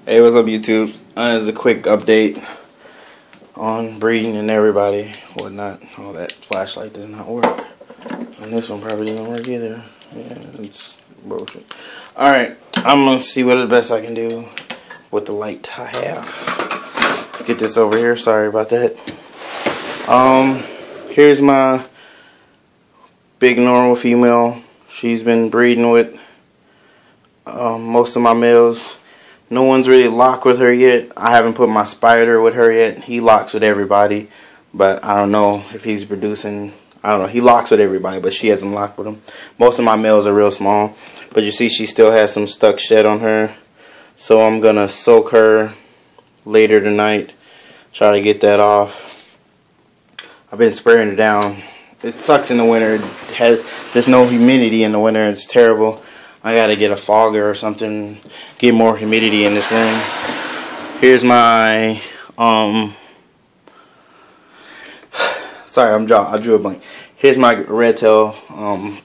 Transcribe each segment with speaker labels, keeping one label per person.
Speaker 1: Hey, what's up, YouTube? As a quick update on breeding and everybody, whatnot. Oh, that flashlight does not work. And this one probably doesn't work either. Yeah, it's bullshit. Alright, I'm gonna see what the best I can do with the light I have. Let's get this over here. Sorry about that. Here's my big normal female. She's been breeding with most of my males. No one's really locked with her yet. I haven't put my spider with her yet. He locks with everybody, but I don't know if he's producing. I don't know. He locks with everybody, but she hasn't locked with him. Most of my males are real small, but you see she still has some stuck shed on her. So I'm going to soak her later tonight. Try to get that off. I've been spraying her down. It sucks in the winter. There's no humidity in the winter. It's terrible. I gotta get a fogger or something, get more humidity in this room. Here's my sorry, I drew a blank. Here's my red tail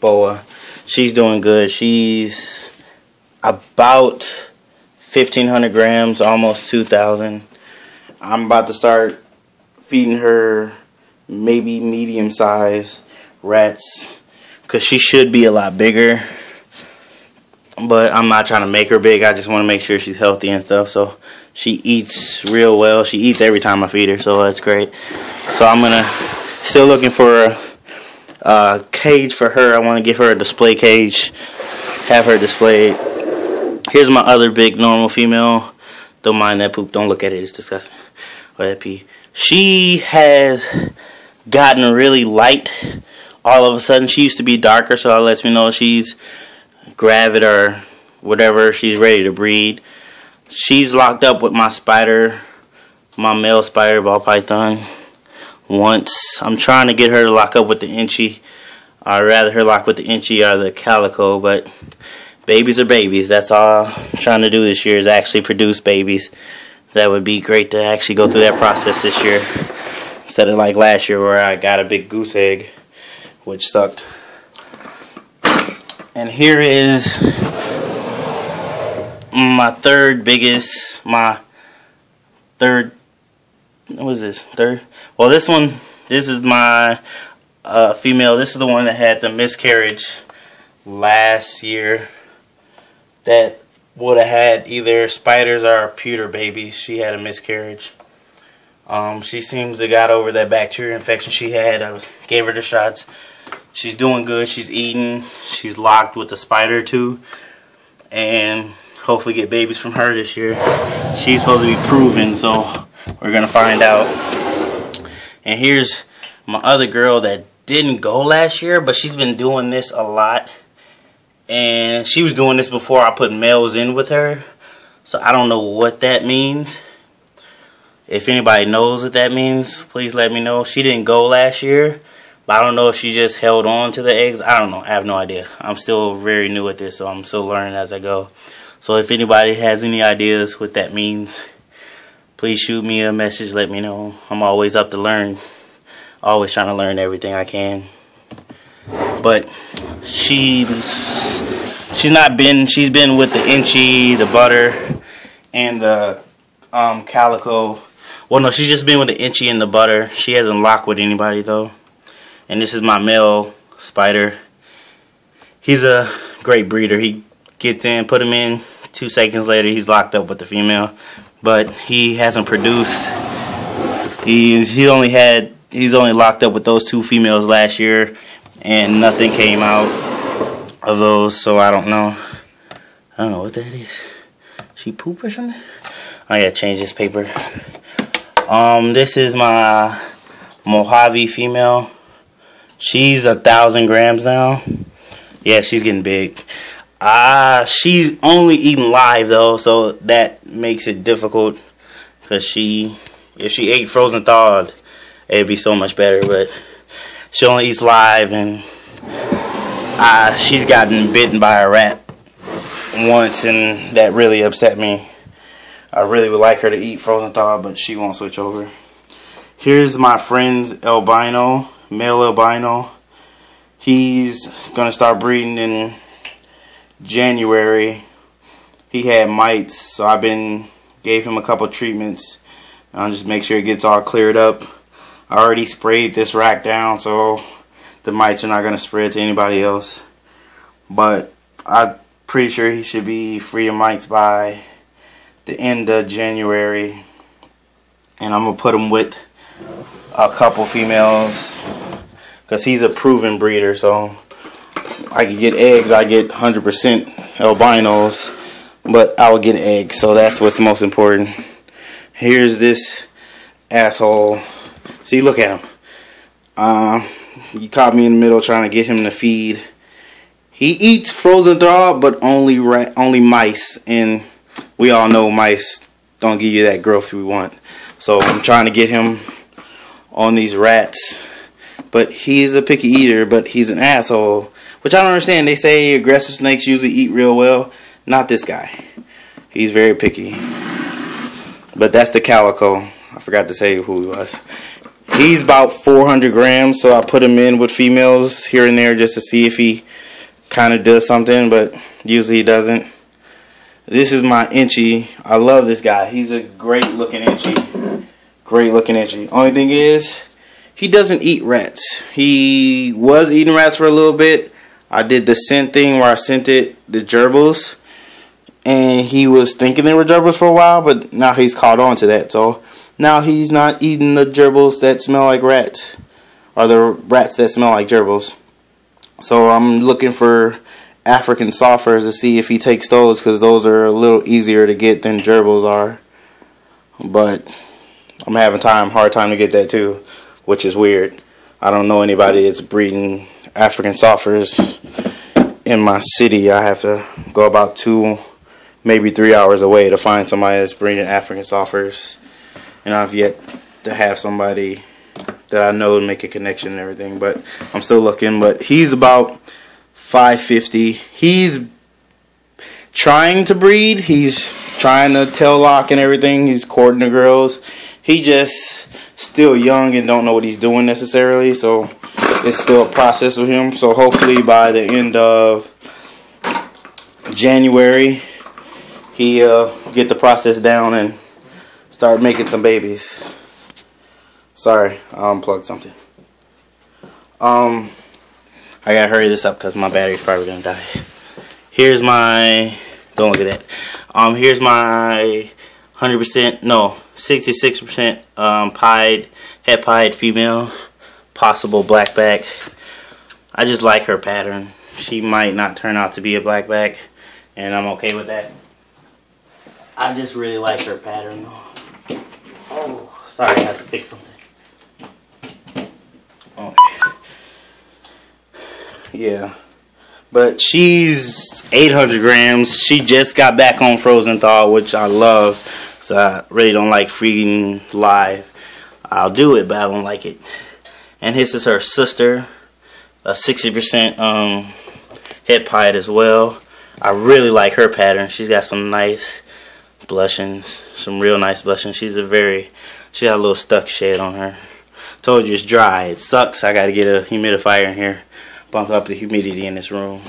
Speaker 1: boa. She's doing good. She's about 1,500 grams, almost 2,000. I'm about to start feeding her maybe medium size rats, cause she should be a lot bigger. But I'm not trying to make her big. I just want to make sure she's healthy and stuff. So she eats real well. She eats every time I feed her, so that's great. So I'm gonna still looking for a cage for her. I want to give her a display cage, have her displayed. Here's my other big normal female. Don't mind that poop. Don't look at it. It's disgusting. Or that pee. She has gotten really light all of a sudden. She used to be darker, so that lets me know she's gravid or whatever. She's ready to breed. She's locked up with my spider, my male spider ball python. Once I'm trying to get her to lock up with the Inchi. I'd rather her lock with the Inchi or the Calico, but babies are babies. That's all I'm trying to do this year, is actually produce babies. That would be great to actually go through that process this year, instead of like last year where I got a big goose egg, which sucked. And here is my third biggest, what is this, third? Well, this is my female. This is the one that had the miscarriage last year. That would have had either spiders or pewter babies. She had a miscarriage. She seems to got over that bacteria infection she had. I gave her the shots. She's doing good. She's eating. She's locked with the spider too, and hopefully get babies from her this year. She's supposed to be proven, so we're gonna find out. And here's my other girl that didn't go last year, but she's been doing this a lot, and she was doing this before I put males in with her, so I don't know what that means. If anybody knows what that means, please let me know. She didn't go last year. I don't know if she just held on to the eggs. I don't know. I have no idea. I'm still very new at this, so I'm still learning as I go. So if anybody has any ideas what that means, please shoot me a message. Let me know. I'm always up to learn. Always trying to learn everything I can. But she's been with the Inchi, the butter, and the Calico. Well, no, she's just been with the Inchi and the butter. She hasn't locked with anybody though. And this is my male spider. He's a great breeder. He gets in, put him in, 2 seconds later he's locked up with the female. But he hasn't produced. He's only locked up with those 2 females last year, and nothing came out of those, so I don't know. I don't know what that is. She poop or something? I gotta change this paper. This is my Mojave female. She's 1,000 grams now. Yeah, she's getting big. She's only eating live though, so that makes it difficult. Cause if she ate frozen thawed, it'd be so much better. But she only eats live, and she's gotten bitten by a rat once, and that really upset me. I really would like her to eat frozen thawed, but she won't switch over. Here's my friend's albino. Male albino. He's gonna start breeding in January. He had mites, so I've been Gave him a couple treatments. I'll just make sure it gets all cleared up. I already sprayed this rack down, so the mites are not going to spread to anybody else. But I'm pretty sure he should be free of mites by the end of January. And I'm going to put him with a couple females, because he's a proven breeder. So I can get eggs. I get 100% albinos, but I will get eggs. So that's what's most important. Here's this asshole. See, look at him. You caught me in the middle trying to get him to feed. He eats frozen thaw, but only mice, and we all know mice don't give you that growth we want. So I'm trying to get him on these rats, but he's a picky eater, but he's an asshole, which I don't understand. They say aggressive snakes usually eat real well. Not this guy. He's very picky. But that's the calico. I forgot to say who he was. He's about 400 grams, so I put him in with females here and there just to see if he kind of does something, but usually he doesn't. This is my Inchi. I love this guy. He's a great looking Inchi. Great looking Inchi. Only thing is, he doesn't eat rats. He was eating rats for a little bit. I did the scent thing where I scented the gerbils, and he was thinking they were gerbils for a while, but now he's caught on to that. So now he's not eating the gerbils that smell like rats, or the rats that smell like gerbils. So I'm looking for African softers to see if he takes those, because those are a little easier to get than gerbils are. But I'm having hard time to get that too, which is weird. I don't know anybody that's breeding African softers in my city. I have to go about 2, maybe 3 hours away to find somebody that's breeding African softers. And I've yet to have somebody that I know to make a connection and everything. But I'm still looking. But he's about 550. He's trying to breed. He's trying to tail lock and everything. He's courting the girls. He just still young and don't know what he's doing necessarily. So it's still a process with him. So hopefully by the end of January, he'll get the process down and start making some babies. Sorry, I unplugged something. I gotta hurry this up because my battery's probably gonna die. Here's my, don't look at that. Here's my 100%, no, 66% het pied female, possible blackback. I just like her pattern. She might not turn out to be a blackback, and I'm okay with that. I just really like her pattern though. Oh, sorry, I have to fix something. Okay. Yeah. But she's 800 grams. She just got back on frozen thaw, which I love. So I really don't like feeding live. I'll do it, but I don't like it. And this is her sister, a 60% het pied as well. I really like her pattern. She's got some nice blushings, some real nice blushings. She got a little stuck shade on her. Told you it's dry. It sucks. I gotta get a humidifier in here. Bump up the humidity in this room.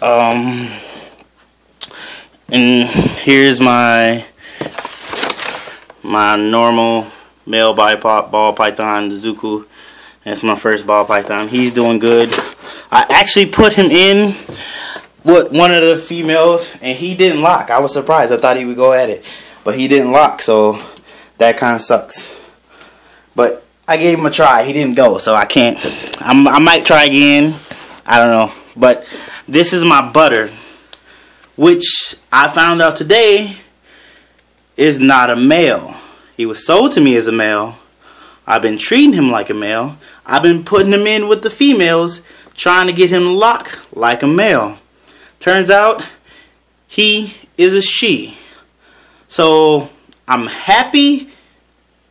Speaker 1: And here's my normal male ball python, the Zuku. That's my first ball python. He's doing good. I actually put him in with one of the females, and he didn't lock. I was surprised. I thought he would go at it, but he didn't lock, so that kind of sucks. But I gave him a try. He didn't go, so I can't. I might try again. I don't know. But this is my butter, which I found out today is not a male. He was sold to me as a male. I've been treating him like a male. I've been putting him in with the females, trying to get him to lock like a male. Turns out he is a she. So I'm happy,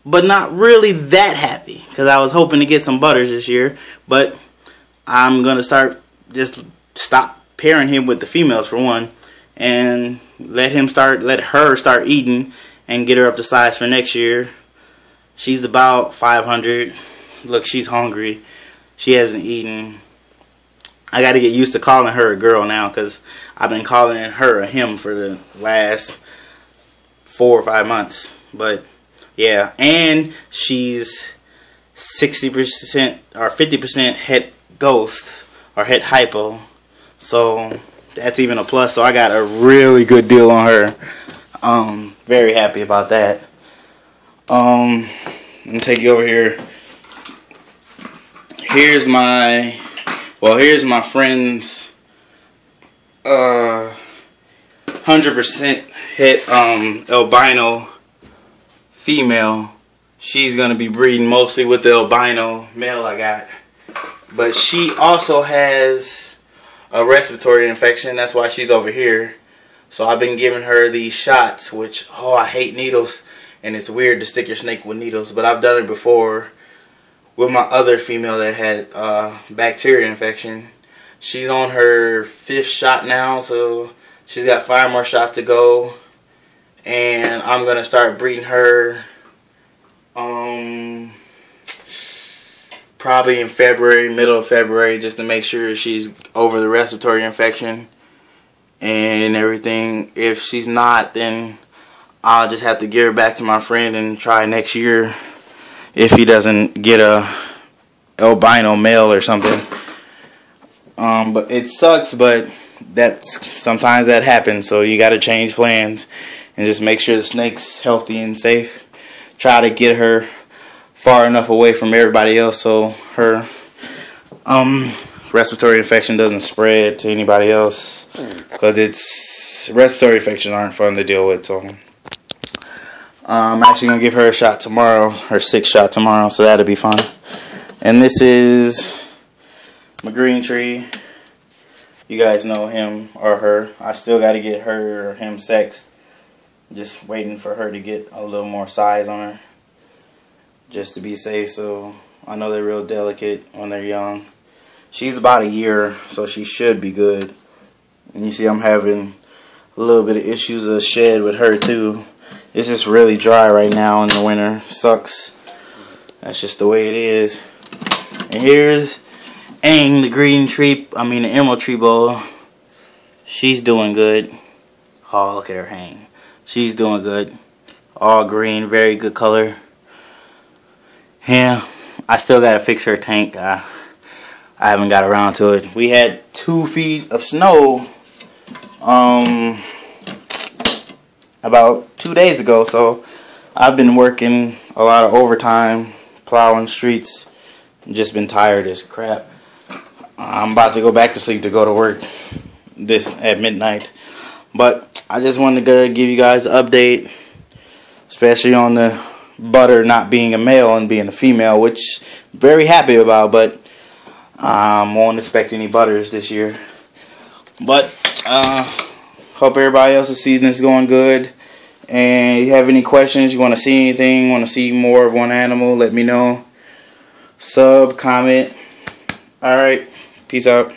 Speaker 1: but not really that happy, because I was hoping to get some butters this year. But I'm gonna stop pairing him with the females for one, and let her start eating and get her up to size for next year. She's about 500. Look, she's hungry. She hasn't eaten. I got to get used to calling her a girl now, because I've been calling her a him for the last 4 or 5 months. But yeah, and she's 60% or 50% het ghost or het hypo, so that's even a plus. So I got a really good deal on her. Very happy about that. I'm gonna take you over here. Here's my friend's 100% het albino female. She's gonna be breeding mostly with the albino male I got, but she also has a respiratory infection. That's why she's over here. So I've been giving her these shots, which, oh, I hate needles, and it's weird to stick your snake with needles, but I've done it before with my other female that had bacteria infection. She's on her 5th shot now, so she's got 5 more shots to go, and I'm gonna start breeding her probably in February, middle of February, just to make sure she's over the respiratory infection and everything. If she's not, then I'll just have to give her back to my friend and try next year if he doesn't get a albino male or something. But it sucks, but sometimes that happens, so you gotta change plans and just make sure the snake's healthy and safe. Try to get her far enough away from everybody else so her respiratory infection doesn't spread to anybody else, because respiratory infections aren't fun to deal with. So I'm actually gonna give her a shot tomorrow, her 6th shot tomorrow, so that'll be fun. And this is my green tree. You guys know him or her. I still got to get her or him sexed. Just waiting for her to get a little more size on her, just to be safe. So I know they're real delicate when they're young. She's about a year, so she should be good. And you see I'm having a little bit of issues of shed with her too. It's just really dry right now in the winter. Sucks. That's just the way it is. And here's Aang, the the emerald tree boa. She's doing good. Oh, look at her hang. She's doing good. All green, very good color. Yeah, I still gotta fix her tank. I haven't got around to it. We had 2 feet of snow about 2 days ago, so I've been working a lot of overtime, plowing streets. Just been tired as crap. I'm about to go back to sleep to go to work at midnight. But I just wanted to give you guys an update, especially on the butter not being a male and being a female, which I'm very happy about, but I won't expect any butters this year. But hope everybody else's season is going good. And if you have any questions, you want to see anything, want to see more of one animal, let me know. Sub, comment. Alright, peace out.